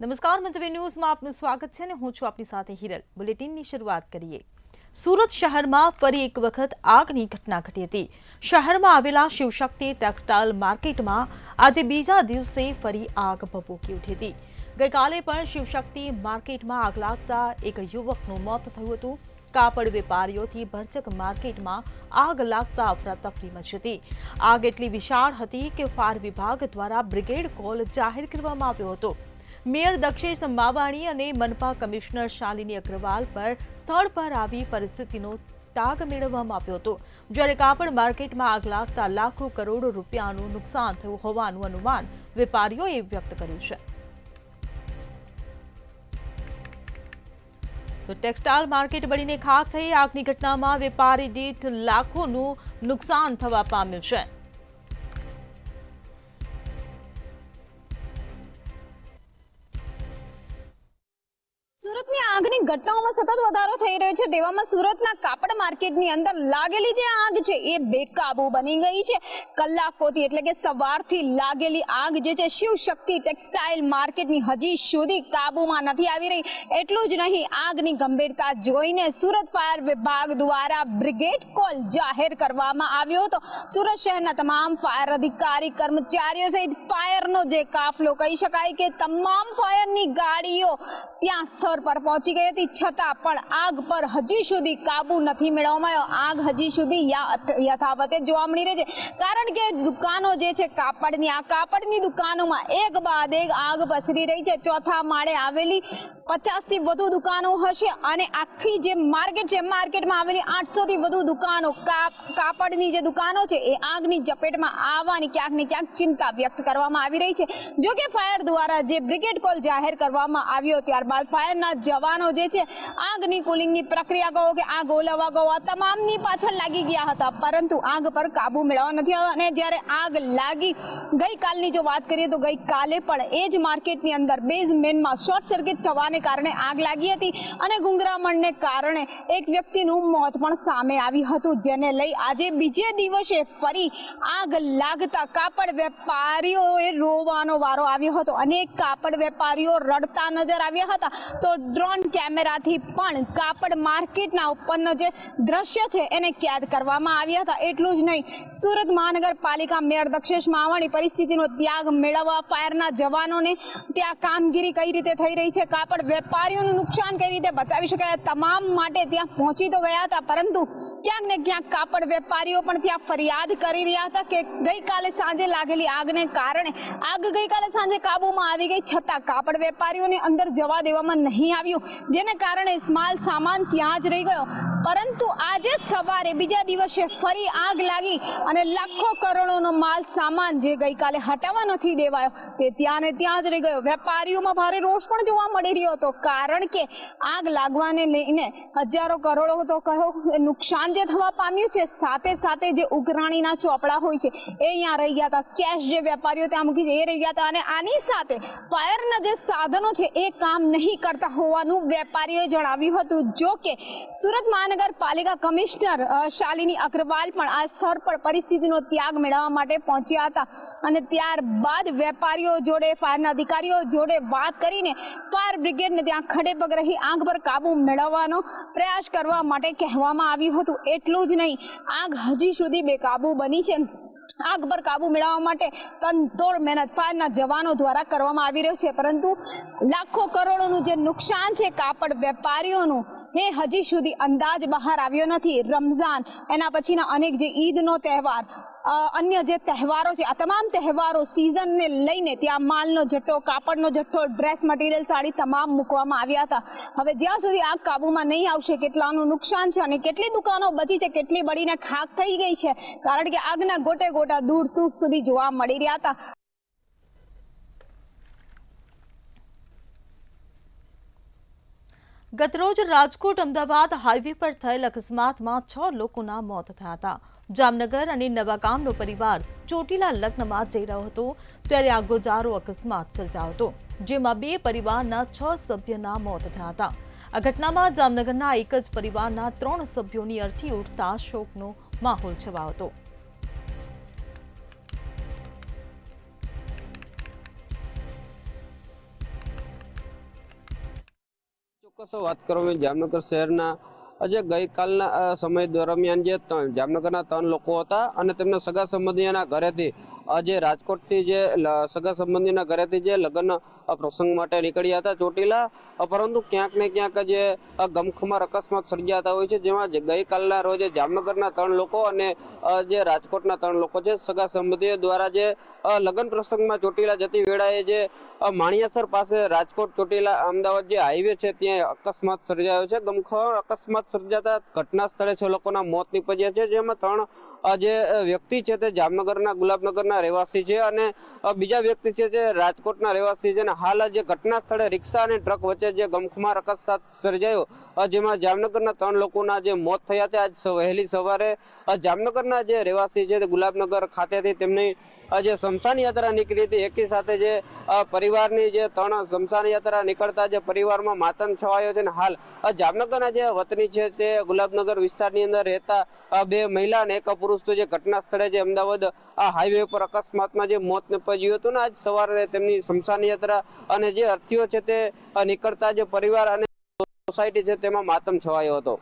નમસ્કાર મંતવ્ય ન્યૂઝમાં આપનું સ્વાગત છે અને હું છું આપની સાથે હિરલ। બુલેટિનની શરૂઆત કરીએ। સુરત શહેરમાં ફરી એક વખત આગની ઘટના ઘટી હતી। શહેરમાં આવેલા શિવશક્તિ ટેક્સટાઇલ માર્કેટમાં આજે બીજા દિવસે ફરી આગ ભભૂકી ઉઠી હતી। ગઈકાલે પણ શિવશક્તિ માર્કેટમાં આગ લાગતા એક યુવકનું મોત થયું હતું। કાપડ વેપારીઓથી ભરચક માર્કેટમાં આગ લાગતા અફરાતફરી મચી હતી। આગ એટલી વિશાળ હતી કે ફાયર વિભાગ દ્વારા બ્રિગેડ કોલ જાહેર કરવામાં આવ્યો હતો। મેયર દક્ષેશ માવાણી અને મનપા કમિશનર શાલિની અગ્રવાલ પર સ્થળ પર આવી પરિસ્થિતિનો તાગ મેળવવામાં આવ્યો હતો। જ્યારે કાપડ માર્કેટમાં આગ લાગતા લાખો કરોડો રૂપિયાનું નુકસાન થયું હોવાનું અનુમાન વેપારીઓએ વ્યક્ત કર્યું છે। તો ટેક્સટાઇલ માર્કેટ બળીને ખાખ થઈ। આગની ઘટનામાં વેપારી દીઠ લાખોનું નુકસાન થવા પામ્યું છે। સુરતની આગની ઘટનાઓમાં સતત વધારો થઈ રહ્યો છે। તેવામાં સુરતના કાપડ માર્કેટની અંદર લાગેલી જે આગ છે એ બેકાબુ બની ગઈ છે। કલાકોથી એટલે કે સવારથી લાગેલી આગ જે છે શિવશક્તિ ટેક્સટાઇલ માર્કેટની હજી સુધી કાબુમાં નથી આવી રહી। એટલું જ નહીં, આગની ગંભીરતા જોઈને સુરત ફાયર વિભાગ દ્વારા બ્રિગેડ કોલ જાહેર કરવામાં આવ્યો હતો। સુરત શહેરના તમામ ફાયર અધિકારી કર્મચારીઓ સહિત ફાયરનો જે કાફલો કહી શકાય કે તમામ ફાયરની ગાડીઓ ત્યાં સ્થળ પર પહોંચી ગઈ હતી, છતાં પણ આગ પર હજી સુધી કાબુ નથી મેળવવામાં આવ્યો। આગ હજી સુધી યથાવત જોવા મળી રહી છે, કારણ કે દુકાનો જે છે કાપડની, આ કાપડની દુકાનોમાં એક બાદ એક આગ પસરી રહી છે। ચોથા માળે આવેલી 50 થી વધુ દુકાનો હશે અને આખી જે માર્કેટ છે, માર્કેટમાં આવેલી 800 થી વધુ દુકાનો, કાપડની જે દુકાનો છે એ આગની ઝપેટમાં આવવાની ક્યાંક ને ક્યાંક ચિંતા વ્યક્ત કરવામાં આવી રહી છે। જો કે ફાયર દ્વારા જે બ્રિગેડ કોલ જાહેર કરવામાં આવ્યો, ત્યારબાદ ફાયરના જવાનો જે છે આગની કુલિંગની પ્રક્રિયા કહો કે આગ ઓલવવા કહો, તમામની પાછળ લાગી ગયા હતા, પરંતુ આગ પર કાબુ મેળવવા નથી આવ્યો। અને જ્યારે આગ લાગી, ગઈકાલની જો વાત કરીએ તો ગઈકાલે પણ એ જ માર્કેટની અંદર બેઝમેન્ટમાં શોર્ટ સર્કિટ થવાને કારણે આગ લાગી હતી અને ગુંગરામણને કારણે એક વ્યક્તિનું મોત પણ સામે આવ્યું હતું, જેને લઈ આજે બીજે દિવસે ફરી આગ લાગતા કાપડ વેપારીઓએ રોવાનો વારો આવ્યો હતો। અનેક કાપડ વેપારીઓ રડતા નજર આવ્યા હતા। તો ડ્રોન કેમેરાથી પણ કાપડ માર્કેટના ઉપરનો જે દ્રશ્ય છે એને કેદ કરવામાં આવ્યા હતા। એટલું જ નહીં, સુરત મહાનગરપાલિકા મેયર દક્ષેશ માવાણી પરિસ્થિતિનો ત્યાગ મેળવવા ફાયરના જવાનોને ત્યાં કામગીરી કઈ રીતે થઈ રહી છે, કાપડ વેપારીઓનું નુકસાન કઈ રીતે બચાવી શકાય, તમામ માટે ત્યાં પહોંચી તો ગયા હતા, પરંતુ ક્યાંક ને ક્યાંક કાપડ વેપારીઓ પણ ત્યાં ફરિયાદ કરી રહ્યા હતા કે ગઈકાલે સાંજે લાગેલી આગને કારણે આગ ગઈકાલે સાંજે કાબુમાં આવી ગઈ, છતાં કાપડ વેપારીઓને અંદર જવા દેવામાં નહીં આવ્યું, જેને કારણે માલ સામાન ત્યાં જ રહી ગયો। પરંતુ આજે સવારે બીજા દિવસે ફરી આગ લાગી અને લાખો કરોડોનો માલ સામાન જે ગઈકાલે હટાવવા નથી દેવાયો તે ત્યાં ને ત્યાં જ રહી ગયો। વેપારીઓમાં ભારે રોષ પણ જોવા મળી રહ્યો હતો, કારણ કે આગ લાગવાને લઈને હજારો કરોડો તો કહો નુકસાન જે થવા પામ્યું છે, સાથે સાથે જે ઉઘરાણીના ચોપડા હોય છે એ અહીંયા રહી ગયા હતા, કેશ જે વેપારીઓ ત્યાં મૂકી છે એ રહી ગયા હતા, અને આની સાથે ફાયરના જે સાધનો છે એ કામ નહીં કરતા હોવાનું વેપારીઓએ જણાવ્યું હતું। જો કે સુરત મહાનગરપાલિકા કમિશનર શાલિની અગ્રવાલ પણ આ સ્થળ પર પરિસ્થિતિનો ત્યાગ મેળવવા માટે પહોંચ્યા હતા અને ત્યારબાદ વેપારીઓ જોડે, ફાયરના અધિકારીઓ જોડે વાત કરીને ફાયર બ્રિગેડને ત્યાં ખડે પગ રહી આગ પર કાબુ મેળવવાનો પ્રયાસ કરવા માટે કહેવામાં આવ્યું હતું। એટલું જ નહીં, આગ હજી સુધી બેકાબુ બની છે। આગ પર કાબુ મેળવવા માટે તનતોડ મહેનત ફાયરના જવાનો દ્વારા કરવામાં આવી રહ્યો છે, પરંતુ લાખો કરોડોનું જે નુકસાન છે કાપડ વેપારીઓનું એ હજી સુધી અંદાજ બહાર આવ્યો નથી। રમઝાન, એના પછીના અનેક જે ઈદનો તહેવાર, અન્ય જે તહેવારો છે, આ તમામ તહેવારો સિઝનને લઈને ત્યાં માલનો જથ્થો, કાપડનો જથ્થો, ડ્રેસ મટીરિયલ, સાડી તમામ મૂકવામાં આવ્યા હતા। હવે જ્યાં સુધી આગ કાબુમાં નહીં આવશે, કેટલાનું નુકસાન છે અને કેટલી દુકાનો બચી છે, કેટલી બળીને ખાખ થઈ ગઈ છે, કારણ કે આગના ગોટે ગોટા દૂર દૂર સુધી જોવા મળી રહ્યા હતા। ગતરોજ રાજકોટ અમદાવાદ હાઈવે પર થયેલ અકસ્માતમાં 6 લોકોના મોત થયા હતા। જામનગર અને નવાગામનો પરિવાર ચોટીલા લગ્નમાં જઈ રહ્યો હતો, ત્યારે આ ગોજારો અકસ્માત સર્જાયો હતો, જેમાં 2 પરિવારના 6 સભ્યના મોત થયા હતા। આ ઘટનામાં જામનગરના એક જ પરિવારના 3 સભ્યોની અર્થી ઉઠતા શોકનો માહોલ છવાયો હતો। ચોક્કસ વાત કરવામાં જામનગર શહેરના આજે ગઈકાલના સમય દરમિયાન જે જામનગરના 3 લોકો હતા અને તેમના સગા સંબંધીઓના ઘરેથી આજે રાજકોટથી જે સગા સંબંધીના ઘરેથી જે લગ્ન પ્રસંગ માટે નીકળ્યા હતા ચોટીલા, પરંતુ ક્યાંક ને ક્યાંક જે ગમખમાર અકસ્માત સર્જાતા હોય છે, જેમાં ગઈકાલના રોજે જામનગરના 3 લોકો અને જે રાજકોટના 3 લોકો છે સગા સંબંધીઓ દ્વારા જે લગ્ન પ્રસંગમાં ચોટીલા જતી વેળાએ જે માણિયાસર પાસે રાજકોટ ચોટીલા અમદાવાદ જે હાઈવે છે ત્યાં અકસ્માત સર્જાયો છે. ગમખોર અકસ્માત સર્જાતા ઘટના સ્થળે 6 લોકોના મોત નીપજ્યા છે, જેમાં 3 જે વ્યક્તિ છે તે જામનગરના ગુલાબનગરના રહેવાસી છે અને બીજા વ્યક્તિ છે જે રાજકોટના રહેવાસી છે. અને હાલ જે ઘટના સ્થળે રિક્ષા અને ટ્રક વચ્ચે જે ગમખમાર અકસ્માત સર્જાયો, જેમાં જામનગરના 3 લોકોના જે મોત થયા હતા. આજ વહેલી સવારે જામનગરના જે રહેવાસી છે તે ગુલાબનગર ખાતેથી તેમની જે શમશાન યાત્રા નીકળી હતી. એકી સાથે જે પરિવારની જે 3 શમશાન યાત્રા નીકળતા જે પરિવારમાં માતમ છવાયો છે. અને હાલ જામનગરના જે વતની છે તે ગુલાબનગર વિસ્તારની અંદર રહેતા 2 મહિલા અને 1 પુરુષ તો જે ઘટના સ્થળે જે અમદાવાદ હાઈવે પર અકસ્માતમાં જે મોત નીપજ્યું હતું ને આજ સવારે તેમની શમશાન યાત્રા અને જે અર્થીઓ છે તે નીકળતા જે પરિવાર અને સોસાયટી છે તેમાં માતમ છવાયો હતો.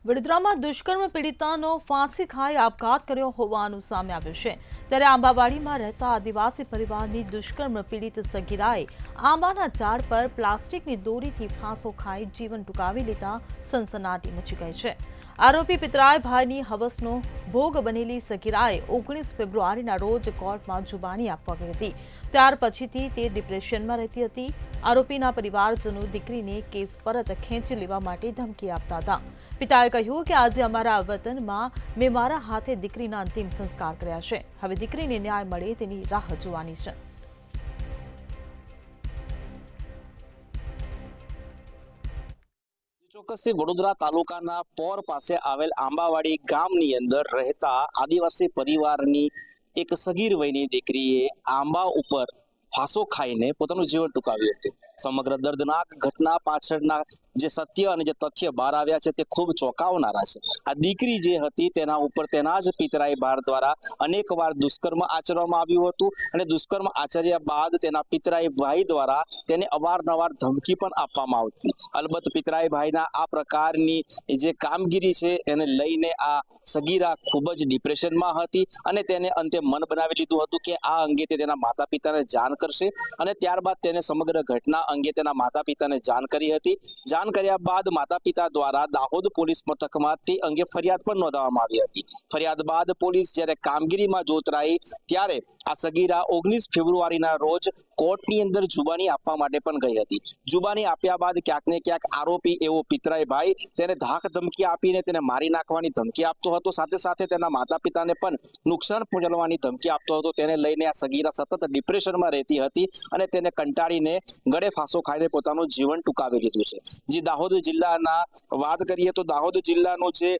વડોદરામાં દુષ્કર્મ પીડિતાનો ફાંસી ખાઈ આપઘાત કર્યો હોવાનું સામે આવ્યું છે. ત્યારે આંબાવાડીમાં રહેતા આદિવાસી પરિવારની દુષ્કર્મ પીડિત સગીરાએ આંબાના ઝાડ પર પ્લાસ્ટિકની દોરીથી ફાંસો ખાઈ જીવન ટૂંકાવી લેતા સનસનાટી મચી ગઈ છે. આરોપી પિતરાય ભાઈની હવસનો ભોગ બનેલી સગીરાએ 19 ફેબ્રુઆરીના રોજ કોર્ટમાં જુબાની આપવા ગઈ હતી. ત્યાર પછીથી તે ડિપ્રેશનમાં રહેતી હતી. આરોપીના પરિવારજનો દીકરીને કેસ પરત ખેંચી લેવા માટે ધમકી આપતા હતા. પિતાએ કહ્યું કે આજે અમારા વતનમાં મેં મારા હાથે દીકરીના અંતિમ સંસ્કાર કર્યા છે. હવે દીકરીને ન્યાય મળે તેની રાહ જોવાની છે. ચોક્કસથી વડોદરા તાલુકાના પોર પાસે આવેલ આંબાવાડી ગામની અંદર રહેતા આદિવાસી પરિવારની એક સગીર વયની દીકરીએ આંબા ઉપર ફાંસો ખાઈને પોતાનું જીવન ટૂંકાવ્યું હતું. સમગ્ર દર્દનાક ઘટના પાછળના જે સત્ય અને જે તથ્ય બહાર આવ્યા છે તે ખૂબ ચોંકાવનારા છે. આ દીકરી જે હતી તેના ઉપર તેના જ પિતરાઈ ભાર દ્વારા અનેકવાર દુષ્કર્મ આચરવામાં આવ્યું હતું અને દુષ્કર્મ આચર્યા બાદ તેના પિતરાઈ ભાઈ દ્વારા તેને અવારનવાર ધમકી પણ આપવામાં આવતી. અલબત્ત પિતરાઈ ભાઈના આ પ્રકારની જે કામગીરી છે તેને લઈને આ સગીરા ખૂબ જ ડિપ્રેશનમાં હતી અને તેને અંતે મન બનાવી લીધું હતું કે આ અંગે તે તેના માતા પિતાને જાણ કરશે અને ત્યારબાદ તેને સમગ્ર ઘટના અંગે તેના માતા પિતાને જાણ કરી હતી. જાણ કર્યા બાદ માતા પિતા દ્વારા દાહોદ પોલીસ મથકમાં તે અંગે ફરિયાદ પણ નોંધાવવામાં આવી હતી. ફરિયાદ બાદ પોલીસ જ્યારે કામગીરીમાં જોતરાઈ ત્યારે આ સગીરા 19 ફેબ્રુઆરીના રોજ કોર્ટની અંદર જુબાની આપવા માટે પણ ગઈ હતી. જુબાની આપ્યા બાદ ક્યાંક ને ક્યાંક આરોપી એવો પિતરાઈ ભાઈ તેને ધાક ધમકી આપીને તેને મારી નાખવાની ધમકી આપતો હતો. સાથે સાથે તેના માતા પિતાને પણ નુકસાન પહોંચાડવાની ધમકી આપતો હતો. તેને લઈને આ સગીરા સતત ડિપ્રેશનમાં રહેતી હતી અને તેને કંટાળીને ગળે ફાંસો ખાઈને પોતાનું જીવન ટૂંકાવી લીધું છે. જે દાહોદ જિલ્લાના વાત કરીએ તો દાહોદ જિલ્લાનું જે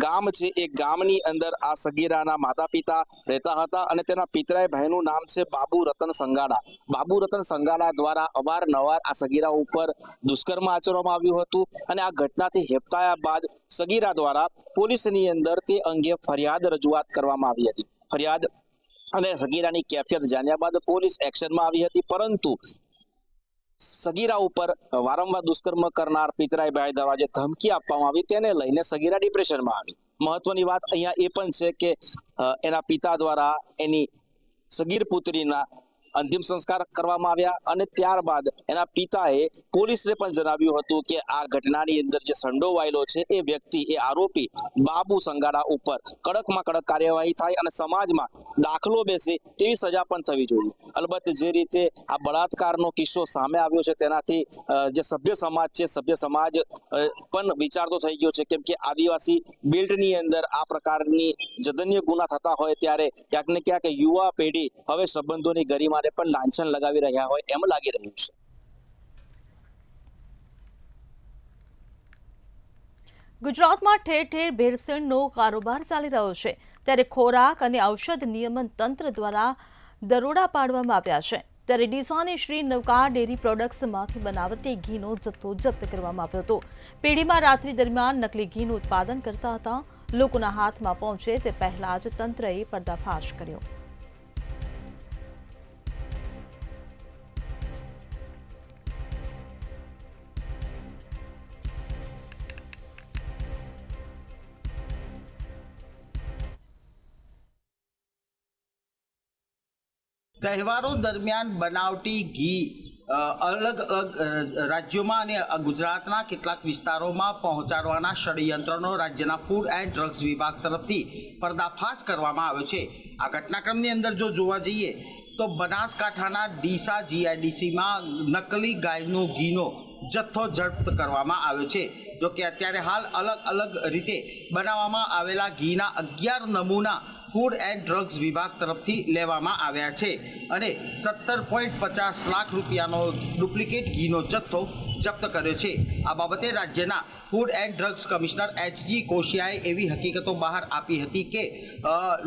ગામ છે એ ગામની અંદર આ સગીરાના માતા પિતા રહેતા હતા અને તેના પિતરાઈ ભાઈનું નામ છે બાબુ રતન સંગાડા. બાબુ રતન સંગાડા દ્વારા અવારનવાર આ સગીરા ઉપર દુષ્કર્મ આચરવામાં આવ્યું હતું અને આ ઘટનાથી હેપતાયા બાદ સગીરા દ્વારા પોલીસની અંદર તે અંગે ફરિયાદ રજૂઆત કરવામાં આવી હતી. ફરિયાદ અને સગીરાની કેફિયત જાણ્યા બાદ પોલીસ એક્શનમાં આવી હતી, પરંતુ સગીરા ઉપર વારંવાર દુષ્કર્મ કરનાર પિતરાઈ ભાઈ દ્વારા જે ધમકી આપવામાં આવી તેને લઈને સગીરા ડિપ્રેશનમાં આવી. મહત્વની વાત અહીંયા એ પણ છે કે એના પિતા દ્વારા એની સગીર પુત્રીના અંતિમ સંસ્કાર કરવામાં આવ્યા અને ત્યારબાદ એના પિતાએ પોલીસને પણ જણાવ્યું હતું કે આ ઘટનાની અંદર જે સંડોવાયેલો છે એ વ્યક્તિ એ આરોપી બાબુ સંગાડા ઉપર કડકમાં કડક કાર્યવાહી થાય અને સમાજમાં દાખલો બેસે તેવી સજા પણ થવી જોઈએ. અલબત્ત જે રીતે આ બળાત્કારનો કિસ્સો સામે આવ્યો છે તેનાથી જે સભ્ય સમાજ છે સભ્ય સમાજ પણ વિચારતો થઈ ગયો છે, કેમ કે આદિવાસી બેલ્ટની અંદર આ પ્રકારની જધન્ય ગુના થતા હોય ત્યારે ક્યાંક ને ક્યાંક યુવા પેઢી હવે સંબંધોની ગરિમા પણ લાંછન લગાવી રહ્યા હોય એમ લાગી રહ્યું છે. ગુજરાતમાં ઠેર ઠેર ભેળસેળનો કારોબાર ચાલી રહ્યો છે, ત્યારે ખોરાક અને ઔષધ નિયમન તંત્ર દ્વારા દરોડા પાડવામાં આવ્યા છે. ત્યારે ડીસાની શ્રી નવકાર ડેરી પ્રોડક્ટ્સમાંથી બનાવટી ઘીનો જથ્થો જપ્ત કરવામાં આવ્યો હતો. પેઢીમાં રાત્રિ દરમિયાન નકલી ઘીનું ઉત્પાદન કરતા હતા. લોકોના હાથમાં પહોંચે તે પહેલા જ તંત્રએ પર્દાફાશ કર્યો. તહેવારો દરમિયાન બનાવટી ઘી અલગ અલગ રાજ્યોમાં અને ગુજરાતના કેટલાક વિસ્તારોમાં પહોંચાડવાના ષડયંત્રનો રાજ્યના ફૂડ એન્ડ ડ્રગ્સ વિભાગ તરફથી પર્દાફાશ કરવામાં આવ્યો છે. આ ઘટનાક્રમની અંદર જો જોવા જઈએ તો બનાસકાંઠાના ડીસા જીઆઈડીસીમાં નકલી ગાયનું ઘીનો જથ્થો જપ્ત કરવામાં આવ્યો છે. જો કે અત્યારે હાલ અલગ અલગ રીતે બનાવવામાં આવેલા ઘીના 11 નમૂના ફૂડ એન્ડ ડ્રગ્સ વિભાગ તરફથી લેવામાં આવ્યા છે અને 17.50 લાખ રૂપિયાનો ડુપ્લિકેટ ઘીનો જથ્થો જપ્ત કર્યો છે. આ બાબતે રાજ્યના food and drugs commissioner HG કોશિયાએ એવી હકીકતો બહાર આપી હતી કે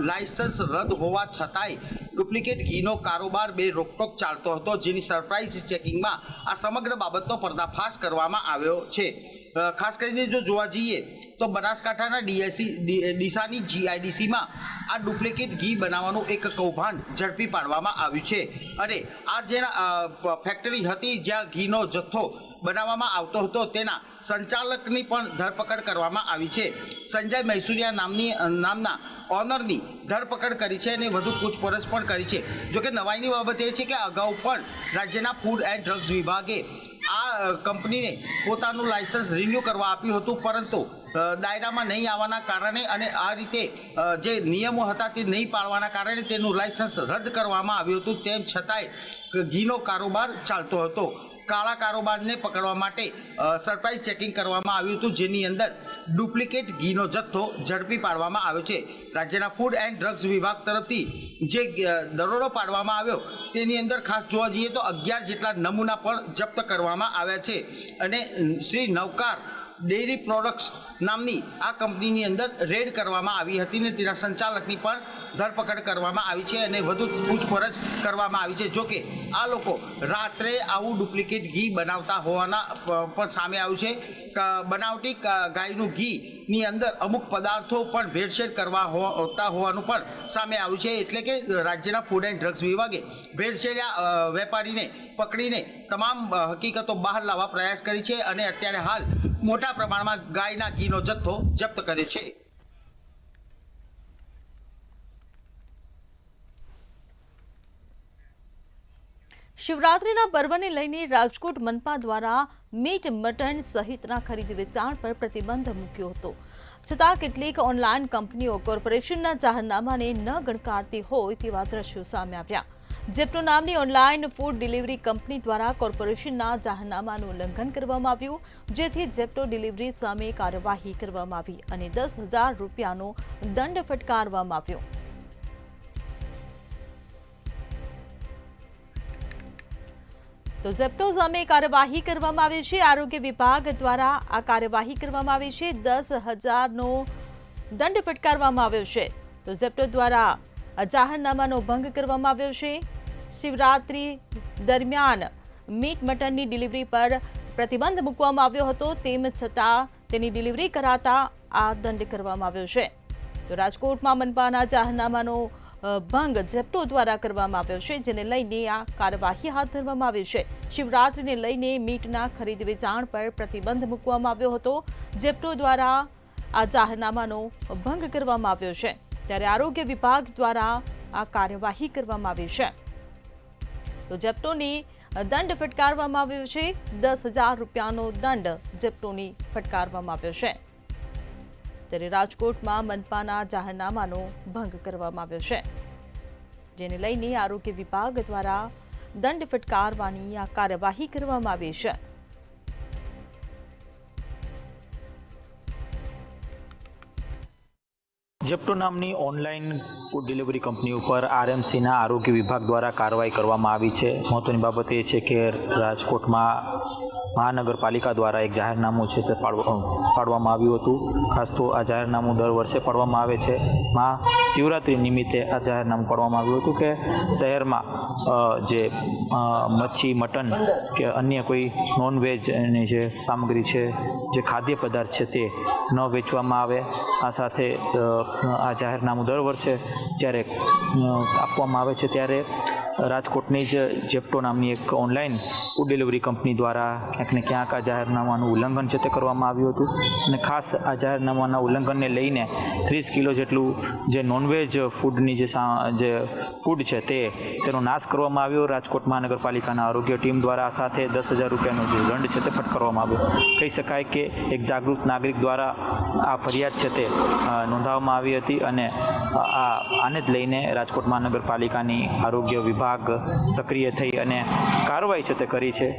લાયસન્સ રદ હોવા છતાંય ડુપ્લિકેટ ઘીનો કારોબાર બે રોકટોક ચાલતો હતો, જેની સરપ્રાઇઝ ચેકિંગમાં આ સમગ્ર બાબતનો પર્દાફાશ કરવામાં આવ્યો છે. ખાસ કરીને જો જોવા જઈએ તો બનાસકાંઠાના ડીસાની જીઆઈડીસીમાં આ ડુપ્લિકેટ ઘી બનાવવાનું એક કૌભાંડ ઝડપી પાડવામાં આવ્યું છે અને આ જે ફેક્ટરી હતી જ્યાં ઘીનો જથ્થો બનાવવામાં આવતો હતો તેના સંચાલકની પણ ધરપકડ કરવામાં આવી છે. સંજય મૈસુરિયા નામના ઓનરની ધરપકડ કરી છે અને વધુ પૂછપરછ પણ કરી છે. જોકે નવાઈની બાબત એ છે કે અગાઉ પણ રાજ્યના ફૂડ એન્ડ ડ્રગ્સ વિભાગે આ કંપનીને પોતાનું લાયસન્સ રિન્યૂ કરવા આપ્યું હતું, પરંતુ દાયરામાં નહીં આવવાના કારણે અને આ રીતે જે નિયમો હતા તે નહીં પાળવાના કારણે તેનું લાયસન્સ રદ કરવામાં આવ્યું હતું. તેમ છતાંય ઘીનો કારોબાર ચાલતો હતો. કાળા કારોબારને પકડવા માટે સરપ્રાઇઝ ચેકિંગ કરવામાં આવ્યું હતું, જેની અંદર ડુપ્લિકેટ ઘીનો જથ્થો ઝડપી પાડવામાં આવ્યો છે. રાજ્યના ફૂડ એન્ડ ડ્રગ્સ વિભાગ તરફથી જે દરોડો પાડવામાં આવ્યો તેની અંદર ખાસ જોવા જઈએ તો 11 જેટલા નમૂના પણ જપ્ત કરવામાં આવ્યા છે અને શ્રી નવકાર ડેરી પ્રોડક્ટ્સ નામની આ કંપનીની અંદર રેડ કરવામાં આવી હતી ને તેના સંચાલકની પણ ધરપકડ કરવામાં આવી છે અને વધુ પૂછપરછ કરવામાં આવી છે. જોકે આ લોકો રાત્રે આવું ડુપ્લિકેટ ઘી બનાવતા હોવાના પણ સામે આવ્યું છે. બનાવટી ગાયનું ઘીની અંદર અમુક પદાર્થો પણ ભેળસેળ કરવા હોતા હોવાનું પણ સામે આવ્યું છે. એટલે કે રાજ્યના ફૂડ એન્ડ ડ્રગ્સ વિભાગે ભેળસેળિયા વેપારીને પકડીને તમામ હકીકતો બહાર લાવવા પ્રયાસ કરી છે અને અત્યારે હાલ મોટા પ્રમાણમાં ગાયના ઘીનો જથ્થો જપ્ત કર્યો છે. શિવરાત્રીના પર્વને લઈને રાજકોટ મનપા દ્વારા મીટ મટન સહિતના ખરીદ વેચાણ પર પ્રતિબંધ મૂક્યો હતો. છતાં કેટલીક ઓનલાઈન કંપનીઓ કોર્પોરેશનના જાહેરનામાને ન ગણકારતી હોય તેવા દ્રશ્યો સામે આવ્યા. જેપ્ટો નામની ઓનલાઈન ફૂડ ડિલિવરી કંપની દ્વારા કોર્પોરેશનના જાહેરનામાનું ઉલ્લંઘન કરવામાં આવ્યું, જેથી જેપ્ટો ડિલિવરી સામે કાર્યવાહી કરવામાં આવી અને 10,000 રૂપિયાનો દંડ ફટકારવામાં આવ્યો. તો જેપ્ટો સામે કાર્યવાહી કરવામાં આવી છે. આરોગ્ય વિભાગ દ્વારા આ કાર્યવાહી કરવામાં આવી છે. 10,000નો દંડ ફટકારવામાં આવ્યો છે. તો જેપ્ટો દ્વારા જાહેરનામાનો ભંગ કરવામાં આવ્યો છે. શિવરાત્રી દરમિયાન મીટ મટનની ડિલિવરી પર પ્રતિબંધ મૂકવામાં આવ્યો હતો, તેમ છતાં તેની ડિલિવરી કરાતા આ દંડ કરવામાં આવ્યો છે. તો રાજકોટમાં મનપાના જાહેરનામાનો ભંગ જેપ્ટો દ્વારા કરવામાં આવ્યો છે, જેને લઈને આ કાર્યવાહી હાથ ધરવામાં આવી છે. શિવરાત્રીને લઈને મીટના ખરીદ વેચાણ પર પ્રતિબંધ મૂકવામાં આવ્યો હતો. જેપ્ટો દ્વારા આ જાહેરનામાનો ભંગ કરવામાં આવ્યો છે, ત્યારે આરોગ્ય વિભાગ દ્વારા આ કાર્યવાહી કરવામાં આવી છે. તો જેપ્ટોની દંડ ફટકારવામાં આવ્યો છે. 10,000 રૂપિયાનો દંડ જેપ્ટોની ફટકારવામાં આવ્યો છે. ત્યારે રાજકોટમાં મનપાના જાહેરનામાનો ભંગ કરવામાં આવ્યો છે, જેને લઈને આરોગ્ય વિભાગ દ્વારા દંડ ફટકારવાની આ કાર્યવાહી કરવામાં આવી છે. જેપ્ટો નામની ઓનલાઈન ફૂડ ડિલિવરી કંપની ઉપર આરએમસીના આરોગ્ય વિભાગ દ્વારા કાર્યવાહી કરવામાં આવી છે. મહત્વની બાબત એ છે કે રાજકોટમાં મહાનગરપાલિકા દ્વારા એક જાહેરનામું છે તે પાડવામાં આવ્યું હતું. ખાસ તો આ જાહેરનામું દર વર્ષે પાડવામાં આવે છે. શિવરાત્રી નિમિત્તે આ જાહેરનામું પાડવામાં આવ્યું હતું કે શહેરમાં જે મચ્છી, મટન કે અન્ય કોઈ નોનવેજની જે સામગ્રી છે, જે ખાદ્ય પદાર્થ છે તે ન વેચવામાં આવે. આ સાથે આ જાહેરનામું દર વર્ષે જ્યારે આપવામાં આવે છે ત્યારે રાજકોટની જ જેપ્ટો નામની એક ઓનલાઈન ફૂડ ડિલિવરી કંપની દ્વારા ક્યાંક ને ક્યાંક આ જાહેરનામાનું ઉલ્લંઘન છે તે કરવામાં આવ્યું હતું અને ખાસ આ જાહેરનામાના ઉલ્લંઘનને લઈને 30 કિલો જેટલું જે નોનવેજ ફૂડની જે ફૂડ છે તેનો નાશ કરવામાં આવ્યો રાજકોટ મહાનગરપાલિકાના આરોગ્ય ટીમ દ્વારા. સાથે 10,000 રૂપિયાનો જે દંડ છે તે ફટકારવામાં આવ્યો. કહી શકાય કે એક જાગૃત નાગરિક દ્વારા આ ફરિયાદ છે તે નોંધાવવામાં આવી હતી અને આને જ લઈને રાજકોટ મહાનગરપાલિકાની આરોગ્ય વિભાગ સક્રિય થઈ અને કાર્યવાહી છે તે કરી છે.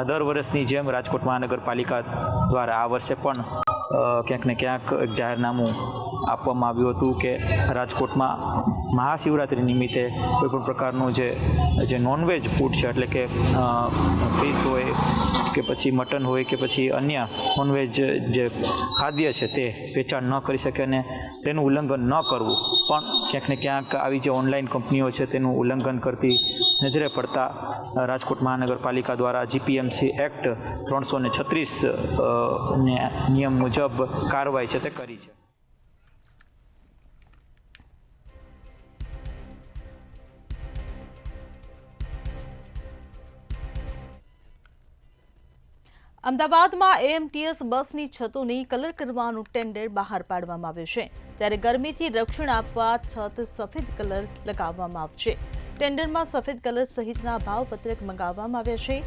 દર વર્ષની જેમ રાજકોટ મહાનગરપાલિકા દ્વારા આ વર્ષે પણ ક્યાંક ને ક્યાંક એક જાહેરનામું આપવામાં આવ્યું હતું કે રાજકોટમાં મહાશિવરાત્રિ નિમિત્તે કોઈપણ પ્રકારનું જે નોનવેજ ફૂડ છે એટલે કે ફિશ હોય કે પછી મટન હોય કે પછી અન્ય નોનવેજ જે ખાદ્ય છે તે વેચાણ ન કરી શકે અને તેનું ઉલ્લંઘન ન કરવું. પણ ક્યાંક ને ક્યાંક આવી જે ઓનલાઈન કંપનીઓ છે તેનું ઉલ્લંઘન કરતી નજરે પડતા રાજકોટ મહાનગરપાલિકા દ્વારા જીપીએમસી એક્ટ 336 નિયમ મુજબ કાર્યવાહી છે તે કરી છે. અમદાવાદમાં એએમટીએસ બસની છતોની કલર કરવાનું ટેન્ડર બહાર પાડવામાં આવ્યું છે. ત્યારે ગરમીથી રક્ષણ આપવા છત સફેદ કલર લગાવવામાં આવશે. ટેન્ડરમાં સફેદ કલર સહિતના ભાવપત્રક મંગાવવામાં આવ્યા છે.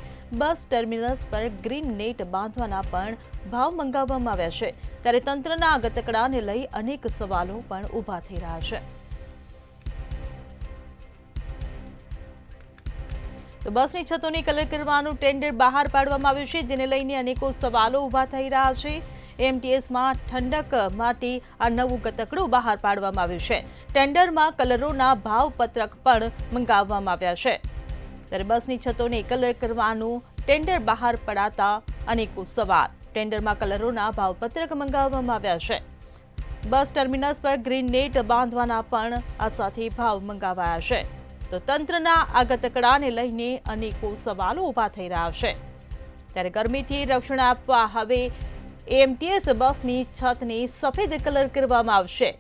બસ ટર્મિનસ પર ગ્રીન નેટ બાંધવાના પણ ભાવ મંગાવવામાં આવ્યા છે. ત્યારે તંત્રના આ ગતકડાને લઈ અનેક સવાલો પણ ઊભા થઈ રહ્યા છે. તો બસની છતોની કલર કરવાનું ટેન્ડર બહાર પાડવામાં આવ્યું છે, જેને લઈને અનેકો સવાલો ઊભા થઈ રહ્યા છે. એમટીએસમાં ઠંડક માટે આ નવું ગતકડું બહાર પાડવામાં આવ્યું છે. ટેન્ડરમાં કલરોના ભાવપત્રક પણ મંગાવવામાં આવ્યા છે. ત્યારે બસની છતોને કલર કરવાનું ટેન્ડર બહાર પડાતા અનેકો સવાલ. ટેન્ડરમાં કલરોના ભાવપત્રક મંગાવવામાં આવ્યા છે. બસ ટર્મિનસ પર ગ્રીન નેટ બાંધવાના પણ આ સાથે ભાવ મંગાવાયા છે. તો તંત્રના આ ગતકડાને લઈને અનેકો સવાલો ઊભા થઈ રહ્યા છે. ત્યારે ગરમીથી રક્ષણ આપવા હવે એમટીએસ બસની છતને સફેદ કલર કરવામાં આવશે.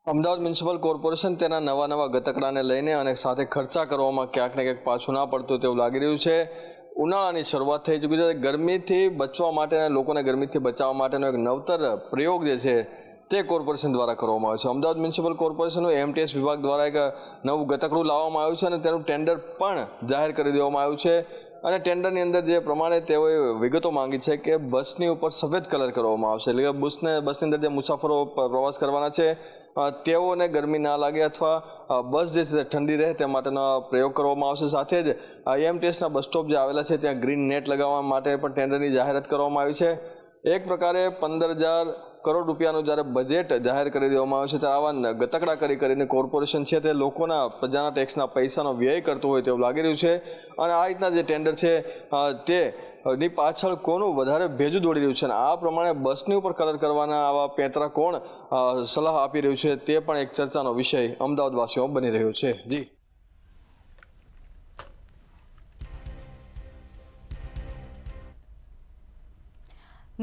અમદાવાદ મ્યુનિસિપલ કોર્પોરેશન તેના નવા ગતકડાને લઈને અને સાથે ખર્ચા કરવામાં ક્યાંક ને ક્યાંક પાછું ના પડતું તેવું લાગી રહ્યું છે. ઉનાળાની શરૂઆત થઈ ચૂકી છે. ગરમીથી બચવા માટે અને લોકોને ગરમીથી બચાવવા માટેનો એક નવતર પ્રયોગ જે છે તે કોર્પોરેશન દ્વારા કરવામાં આવ્યો છે. અમદાવાદ મ્યુનિસિપલ કોર્પોરેશનનું એમટીએસ વિભાગ દ્વારા એક નવું ગતકડું લાવવામાં આવ્યું છે અને તેનું ટેન્ડર પણ જાહેર કરી દેવામાં આવ્યું છે. અને ટેન્ડરની અંદર જે પ્રમાણે તેઓએ વિગતો માંગી છે કે બસની ઉપર સફેદ કલર કરવામાં આવશે. એટલે કે બસની અંદર જે મુસાફરો પ્રવાસ કરવાના છે તેઓને ગરમી ના લાગે અથવા બસ જે છે ઠંડી રહે તે માટેનો પ્રયોગ કરવામાં આવશે. સાથે જ એમટીએસના બસ સ્ટોપ જે આવેલા છે ત્યાં ગ્રીન નેટ લગાવવા માટે પણ ટેન્ડરની જાહેરાત કરવામાં આવી છે. એક પ્રકારે 15,000 કરોડ રૂપિયાનું જ્યારે બજેટ જાહેર કરી દેવામાં આવ્યું છે ત્યારે આવા ગતકડા કરીને કોર્પોરેશન છે તે લોકોના પ્રજાના ટેક્સના પૈસાનો વ્યય કરતું હોય તેવું લાગી રહ્યું છે. અને આ રીતના જે ટેન્ડર છે તેની પાછળ કોનું વધારે ભેજું દોડી રહ્યું છે અને આ પ્રમાણે બસની ઉપર કલર કરવાના આવા પેંતરા કોણ સલાહ આપી રહ્યું છે તે પણ એક ચર્ચાનો વિષય અમદાવાદવાસીઓ બની રહ્યો છે. જી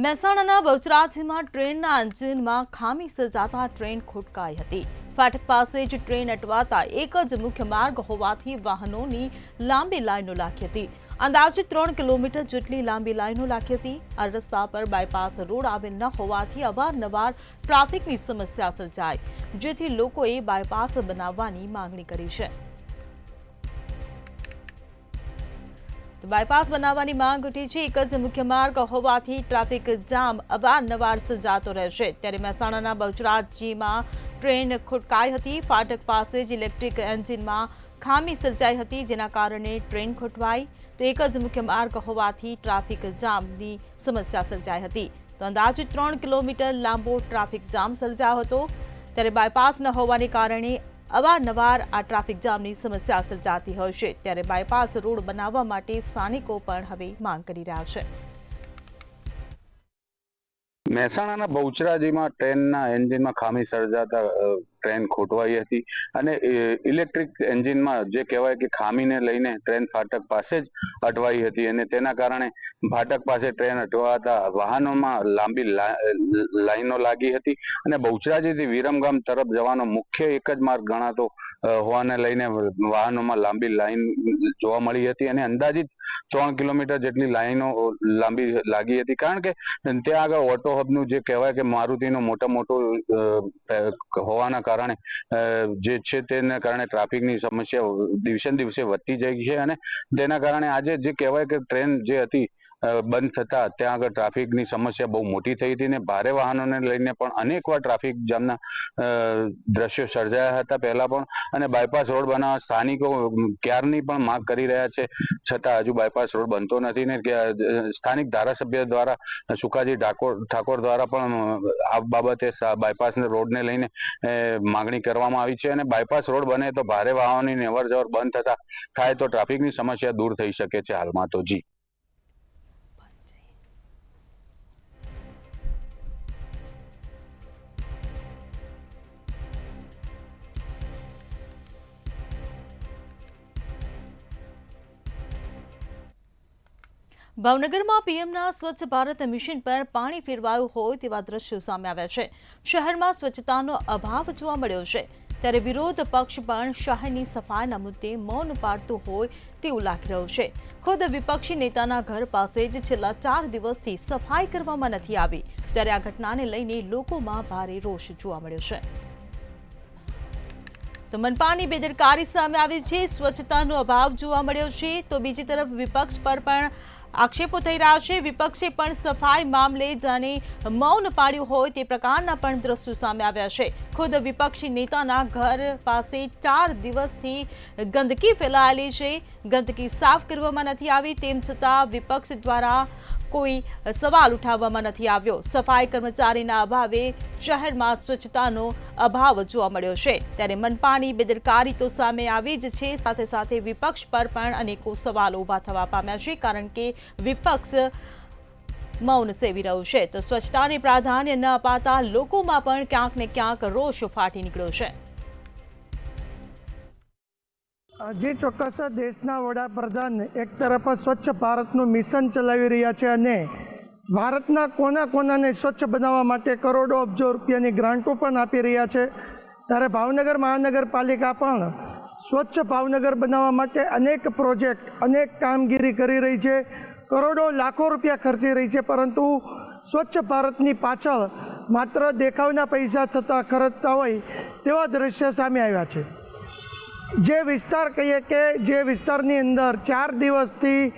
મહેસાણાના બહુચરાજીમાં ટ્રેનના એન્જિનમાં ખામી સર્જાતા ટ્રેન ખોટકાઈ હતી. ફાટક પાસે જ ટ્રેન અટવાતા એક જ મુખ્ય માર્ગ હોવાથી વાહનોની લાંબી લાઈનો લાગી હતી. અંદાજિત 3 કિલોમીટર જેટલી લાંબી લાઈનો લાગી હતી. આ રસ્તા પર બાયપાસ રોડ આવેલ ન હોવાથી અવારનવાર ટ્રાફિકની સમસ્યા સર્જાય, જેથી લોકોએ બાયપાસ બનાવવાની માંગણી કરી છે. બાયપાસ બનાવવાની માંગ ઉઠી છે. એક જ મુખ્ય માર્ગ હોવાથી ટ્રાફિક જામ અવારનવાર સર્જાતો રહેશે. ત્યારે મહેસાણાના બહુચરાજીમાં ટ્રેન ખોટકાઈ હતી. ફાટક પાસે જ ઇલેક્ટ્રિક એન્જિનમાં ખામી સર્જાઈ હતી, જેના કારણે ટ્રેન ખોટવાઈ. તો એક જ મુખ્ય માર્ગ હોવાથી ટ્રાફિક જામની સમસ્યા સર્જાઈ હતી. તો અંદાજિત 3 કિલોમીટર લાંબો ટ્રાફિક જામ સર્જાયો હતો. ત્યારે બાયપાસ ન હોવાને કારણે અવારનવાર આ ટ્રાફિક જામની સમસ્યા સર્જાતી હોય છે. ત્યારે બાયપાસ રોડ બનાવવા માટે સ્થાનિકો પણ હવે માંગ કરી રહ્યા છે. મહેસાણાના બહુચરાજીમાં ટ્રેનના એન્જિનમાં ખામી સર્જાતા ટ્રેન ખોટવાઈ હતી અને ઇલેક્ટ્રિક એન્જિનમાં જે કહેવાય કે ખામીને લઈને ટ્રેન ફાટક પાસે જ અટવાઈ હતી અને તેના કારણે ફાટક પાસે ટ્રેન અટવાતા વાહનોમાં લાંબી લાઈનો લાગી હતી અને બહુચરાજીથી વિરમગામ તરફ જવાનો મુખ્ય એક જ માર્ગ ગણાતો હોવાને લઈને વાહનોમાં લાંબી લાઈન જોવા મળી હતી અને અંદાજિત 3 કિલોમીટર જેટલી લાઈનો લાંબી લાગી હતી, કારણ કે ત્યાં આગળ ઓટો હબનું જે કહેવાય કે મારુતિનો મોટો હોવાના કારણે જે છે તેના કારણે ટ્રાફિકની સમસ્યા દિવસે ને દિવસે વધતી જાય છે અને તેના કારણે આજે જે કહેવાય કે ટ્રેન જે હતી બંધ થતા ત્યાં આગળ ટ્રાફિકની સમસ્યા બહુ મોટી થઈ હતી અને ભારે વાહનોને લઈને પણ અનેકવાર ટ્રાફિક જામના દ્રશ્યો સર્જાયા હતા પહેલા પણ અને બાયપાસ રોડ બનાવવા સ્થાનિકો ક્યારની પણ માંગ કરી રહ્યા છે, છતાં હજુ બાયપાસ રોડ બનતો નથી ને સ્થાનિક ધારાસભ્ય દ્વારા સુકાજી ઠાકોર દ્વારા પણ આ બાબતે બાયપાસ રોડને લઈને માંગણી કરવામાં આવી છે અને બાયપાસ રોડ બને તો ભારે વાહનોની અવર જવર બંધ થતા થાય તો ટ્રાફિકની સમસ્યા દૂર થઈ શકે છે હાલમાં તો. જી. ભાવનગરમાં પીએમના સ્વચ્છ ભારત મિશન પર પાણી ફેરવાયું હોય તેવા દ્રશ્યો સામે આવ્યા છે. શહેરમાં સ્વચ્છતાનો અભાવ જોવા મળ્યો છે, ત્યારે વિરોધ પક્ષ પણ શહેરની સફાઈના મુદ્દે મૌન પાડતું હોય તેવું લાગી રહ્યું છે. ખુદ વિપક્ષી નેતાના ઘર પાસે જ છેલ્લા 4 દિવસથી સફાઈ કરવામાં નથી આવી, ત્યારે આ ઘટનાને લઈને લોકોમાં ભારે રોષ જોવા મળ્યો છે. તો મનપાની બેદરકારી સામે આવી છે, સ્વચ્છતાનો અભાવ જોવા મળ્યો છે, તો બીજી તરફ વિપક્ષ પર પણ આક્ષેપો થઈ રહ્યા છે. વિપક્ષે પણ સફાઈ મામલે જાણે મૌન પાડ્યું હોય તે પ્રકારના પણ દ્રશ્યો સામે આવ્યા છે. ખુદ વિપક્ષી નેતાના ઘર પાસે 4 દિવસથી ગંદકી ફેલાયેલી છે, ગંદકી સાફ કરવામાં નથી આવી, તેમ છતાં વિપક્ષ દ્વારા કોઈ સવાલ ઉઠાવવામાં નથી આવ્યો. સફાઈ કર્મચારીના અભાવે શહેરમાં સ્વચ્છતાનો અભાવ જોવા મળ્યો છે, ત્યારે મનપાની બેદરકારી તો સામે આવી જ છે, સાથે સાથે વિપક્ષ પર પણ અનેકો સવાલો ઊભા થવા પામ્યા છે, કારણ કે વિપક્ષ મૌન સેવી રહ્યું છે. તો સ્વચ્છતાને પ્રાધાન્ય ન અપાતા લોકોમાં પણ ક્યાંક ને ક્યાંક રોષ ફાટી નીકળ્યો છે. જે ચોક્કસ દેશના વડાપ્રધાન એક તરફ સ્વચ્છ ભારતનું મિશન ચલાવી રહ્યા છે અને ભારતના કોનાને સ્વચ્છ બનાવવા માટે કરોડો અબજો રૂપિયાની ગ્રાન્ટો પણ આપી રહ્યા છે, ત્યારે ભાવનગર મહાનગરપાલિકા પણ સ્વચ્છ ભાવનગર બનાવવા માટે અનેક પ્રોજેક્ટ, અનેક કામગીરી કરી રહી છે, કરોડો લાખો રૂપિયા ખર્ચી રહી છે, પરંતુ સ્વચ્છ ભારતની પાછળ માત્ર દેખાવના પૈસા થતા ખર્ચતા હોય તેવા દ્રશ્ય સામે આવ્યા છે. જે વિસ્તાર કહીએ કે જે વિસ્તારની અંદર 4 દિવસથી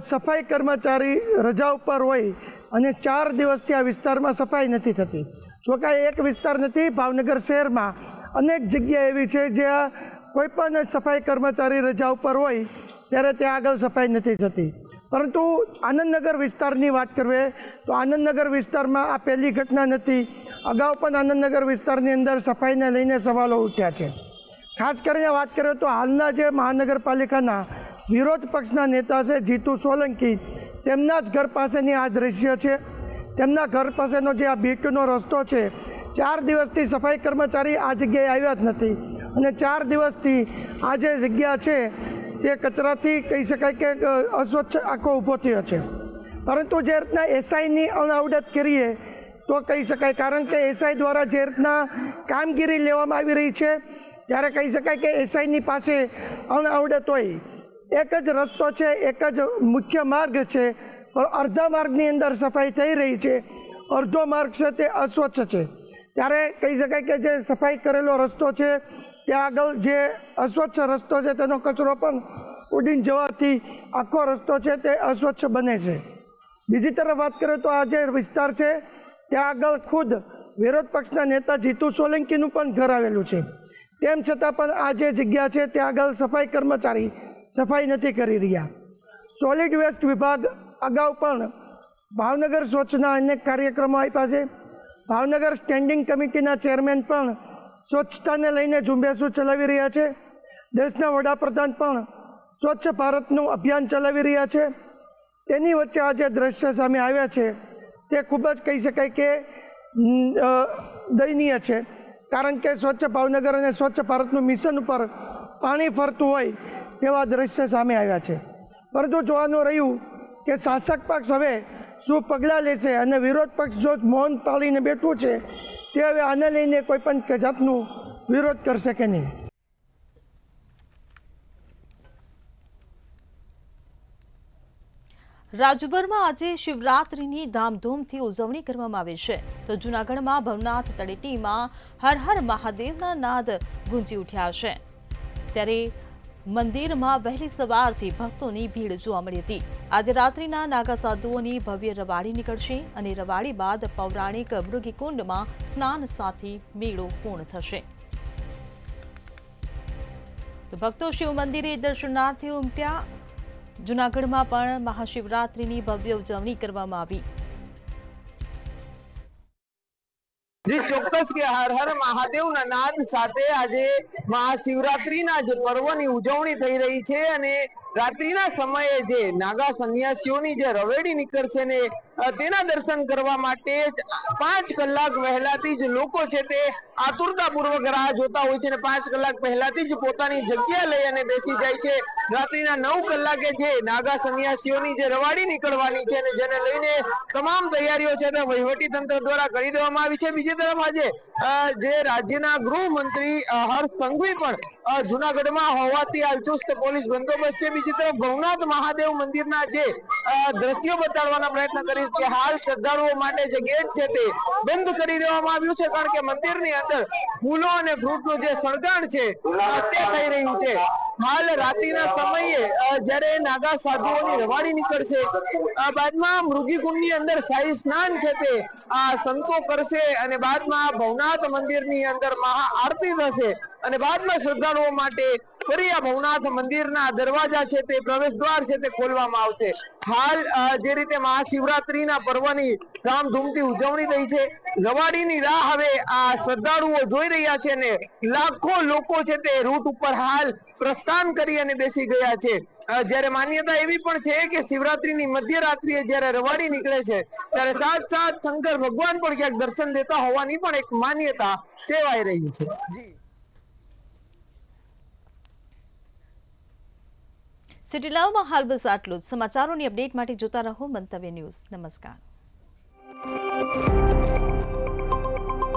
સફાઈ કર્મચારી રજા ઉપર હોય અને 4 દિવસથી આ વિસ્તારમાં સફાઈ નથી થતી. જોકે એક વિસ્તાર નથી, ભાવનગર શહેરમાં અનેક જગ્યા એવી છે જ્યાં કોઈ પણ સફાઈ કર્મચારી રજા ઉપર હોય ત્યારે ત્યાં આગળ સફાઈ નથી થતી. પરંતુ આનંદનગર વિસ્તારની વાત કરીએ તો આનંદનગર વિસ્તારમાં આ પહેલી ઘટના નથી. અગાઉ પણ આનંદનગર વિસ્તારની અંદર સફાઈને લઈને સવાલો ઉઠ્યા છે. ખાસ કરીને વાત કરીએ તો હાલના જે મહાનગરપાલિકાના વિરોધ પક્ષના નેતા છે જીતુ સોલંકી, તેમના જ ઘર પાસેની આ દ્રશ્ય છે. તેમના ઘર પાસેનો જે આ બીટનો રસ્તો છે, 4 દિવસથી સફાઈ કર્મચારી આ જગ્યાએ આવ્યા જ નથી અને 4 દિવસથી આ જે જગ્યા છે તે કચરાથી કહી શકાય કે અસ્વચ્છ આખો ઊભો થયો છે. પરંતુ જે રીતના એસઆઈની અનાવડત કરીએ તો કહી શકાય, કારણ કે એસઆઈ દ્વારા જે રીતના કામગીરી લેવામાં આવી રહી છે ત્યારે કહી શકાય કે એસઆઈની પાસે અનાવડત હોય. એક જ રસ્તો છે, એક જ મુખ્ય માર્ગ છે, પણ અડધા માર્ગની અંદર સફાઈ થઈ રહી છે, અડધો માર્ગ છે તે અસ્વચ્છ છે. ત્યારે કહી શકાય કે જે સફાઈ કરેલો રસ્તો છે ત્યાં આગળ જે અસ્વચ્છ રસ્તો છે તેનો કચરો પણ ઉડીને જવાથી આખો રસ્તો છે તે અસ્વચ્છ બને છે. બીજી તરફ વાત કરીએ તો આ જે વિસ્તાર છે ત્યાં આગળ ખુદ વિરોધ પક્ષના નેતા જીતુ સોલંકીનું પણ ઘર આવેલું છે. તેમ છતાં પણ આ જે જગ્યા છે ત્યાં આગળ સફાઈ કર્મચારી સફાઈ નથી કરી રહ્યા. સોલિડ વેસ્ટ વિભાગ અગાઉ પણ ભાવનગર સ્વચ્છના અનેક કાર્યક્રમો આપ્યા છે. ભાવનગર સ્ટેન્ડિંગ કમિટીના ચેરમેન પણ સ્વચ્છતાને લઈને ઝુંબેશો ચલાવી રહ્યા છે. દેશના વડાપ્રધાન પણ સ્વચ્છ ભારતનું અભિયાન ચલાવી રહ્યા છે. તેની વચ્ચે આ જે દ્રશ્ય સામે આવ્યા છે તે ખૂબ જ કહી શકાય કે દયનીય છે, કારણ કે સ્વચ્છ ભાવનગર અને સ્વચ્છ ભારતનું મિશન ઉપર પાણી ફરતું હોય તેવા દ્રશ્ય સામે આવ્યા છે. પરંતુ જોવાનું રહ્યું કે શાસક પક્ષ હવે શું પગલાં લેશે અને વિરોધ પક્ષ જો મૌન પાળીને બેઠું છે તે હવે આને લઈને કોઈ પણ જાતનું વિરોધ કરશે કે નહીં. રાજ્યભરમાં આજે શિવરાત્રિની ધામધૂમથી ઉજવણી કરવામાં આવી છે તો જૂનાગઢમાં ભવનાથ તળેટીમાં હર હર મહાદેવના નાદ ગુંજી ઉઠ્યા છે. ત્યારે મંદિરમાં વહેલી સવારથી ભક્તોની ભીડ જોવા મળી હતી. આજે રાત્રિના નાગા સાધુઓની ભવ્ય રવાડી નીકળશે અને રવાડી બાદ પૌરાણિક મૃગીકુંડમાં સ્નાન સાથે મેળો પૂર્ણ થશે. તો ભક્તો શિવ મંદિરે દર્શનાર્થે ઉમટ્યા. જૂનાગઢમાં પણ મહાશિવરાત્રિની ભવ્ય ઉજવણી કરવામાં આવી. જી ચોક્કસ કે હર હર મહાદેવના નાદ સાથે આજે મહાશિવરાત્રીના જે પર્વની ઉજવણી થઈ રહી છે અને રાત્રિના સમયે જે નાગા સંન્યાસીઓની જે રવેડી નીકળશે ને તેના દર્શન કરવા માટે 5 કલાક વહેલાથી જ લોકો છે તે આતુરતાપૂર્વક રાહ જોતા હોય છે અને 5 કલાક પહેલાથી જ પોતાની જગ્યા લઈ અને બેસી જાય છે. રાત્રિના 9 કલાકે જે નાગા સંન્યાસીઓની જે રવાડી નીકળવાની છે અને જેને લઈને તમામ તૈયારીઓ છે તે વહીવટી તંત્ર દ્વારા કરી દેવામાં આવી છે. બીજી તરફ આજે જે રાજ્યના ગૃહમંત્રી હર્ષ સંઘવી પણ જૂનાગઢમાં હોવાથી આ ચુસ્ત પોલીસ બંદોબસ્ત છે. બીજી તરફ ભવનાથ મહાદેવ મંદિરના જે દ્રશ્યો બતાડવાના પ્રયત્ન કરીશ કે હાલ શ્રદ્ધાળુઓ માટે જે ગેટ છે તે બંધ કરી દેવામાં આવ્યું છે કારણ કે મંદિરની અંદર ફૂલો અને ફ્રૂટનું જે સળગાણ છે તે થઈ રહ્યું છે. હાલ રાત્રિના સમયે જ્યારે નાગા સાધુઓની રવાડી નીકળશે બાદમાં મૃગીકુંડની અંદર શાહી સ્નાન છે તે સંતો કરશે અને બાદમાં ભવનાથ મંદિરની અંદર મહાઆરતી થશે અને બાદમાં શ્રદ્ધાળુઓ માટે ફરી આ ભવનાથ મંદિરના દરવાજા છે તે પ્રવેશ દ્વાર છે તે ખોલવામાં આવશે. હાલ જે રીતે મહાશિવરાત્રીના પર્વની ધામધૂમથી ઉજવણી થઈ છે રવાડીની રાહ હવે આ શ્રદ્ધાળુઓ જોઈ રહ્યા છે ને લાખો લોકો છે તે રૂટ ઉપર હાલ પ્રસ્થાન કરી અને બેસી ગયા છે. જ્યારે માન્યતા એવી પણ છે કે શિવરાત્રીની મધ્યરાત્રિએ જ્યારે રવાડી નીકળે છે ત્યારે સાથ સાથ શંકર ભગવાન પણ ક્યાંક દર્શન દેતા હોવાની પણ એક માન્યતા સેવાઈ રહી છે. સિટી લાઈવમાં હાલ બસ આટલું જ. સમાચારોની અપડેટ માટે જોતા રહો મંતવ્ય ન્યૂઝ. નમસ્કાર.